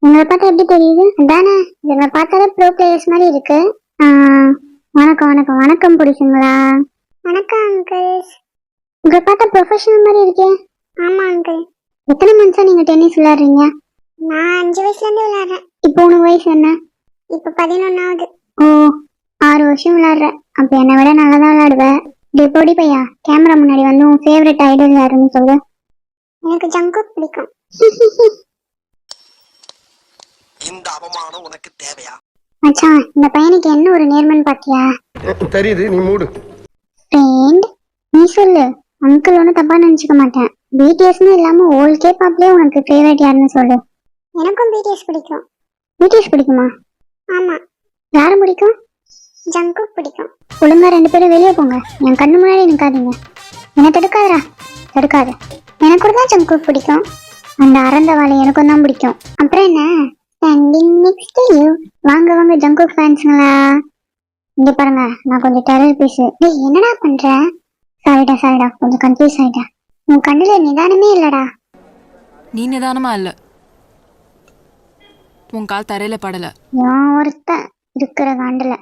உங்களை பார்த்தா எப்படி தெரியுது? அதானே, இவங்க பார்த்தாலே ப்ரோ பிளேயர்ஸ் மாதிரி இருக்கு. வணக்கம் வணக்கம் வணக்கம். பிடிக்குங்களா? வணக்கம் அங்கிள். உங்களை பார்த்தா ப்ரொஃபஷனல் மாதிரி இருக்கே. ஆமா அங்கிள். எத்தனை மந்த்ஸா நீங்க டென்னிஸ் விளையாடுறீங்க? நான் 5 வயசுல இருந்து விளையாடுறேன். இப்போ உனக்கு வயசு என்ன? இப்போ 11ஆவது. ஓ, 6 வருஷம் விளையாடுற. அப்ப என்னை விட நல்லா தான் விளையாடுவ. டெப்போடி பையா, கேமரா முன்னாடி வந்து உன் ஃபேவரட் ஐடல் யாருன்னு சொல்லு. எனக்கு ஜங்குக் பிடிக்கும். இந்த அவமானம் உனக்கு தேவையா? மச்சான், இந்த பையனுக்கு என்ன ஒரு நேர்மன் பாத்தியா? தெரியுது, நீ மூடு. ஃப்ரெண்ட், நீ சொல்லு. அங்கிள் ஒன்றும் தப்பா நினைச்சுக்க மாட்டேன். பிடிஎஸ்னு இல்லாம ஓல் கே பாப்லயே உனக்கு ஃபேவரட் யாருன்னு சொல்லு. எனக்கும் பிடிஎஸ் பிடிக்கும். பிடிஎஸ் பிடிக்குமா? ஆமா. யாரை பிடிக்கும்? ஜங்குக் பிடிக்கும். ஒழுங்கா 2 பேரும் வெளியே போங்க. என் கண்ணு முன்னாடி நிற்காதீங்க. என்ன தடுக்காதரா? தடுக்காது. எனக்கு கூட தான் ஜங்குக் பிடிக்கும். அந்த அறந்த வாழை எனக்கும் தான் பிடிக்கும். அப்புறம் என்ன? Standing next to you. வாங்க வாங்க ஜங்குக் ஃபேன்ஸ்ங்களா. இங்க பாருங்க, நான் கொஞ்சம் டெரர் பீஸ். டேய், என்னடா பண்ற? சாரிடா, கொஞ்சம் கன்ஃபியூஸ் ஆயிட்டா. உன் கண்ணுல நிதானமே இல்லடா. நீ நிதானமா இல்ல, உன் கால் தரையில படல. யான் ஒருத்த இருக்கிற காண்டுல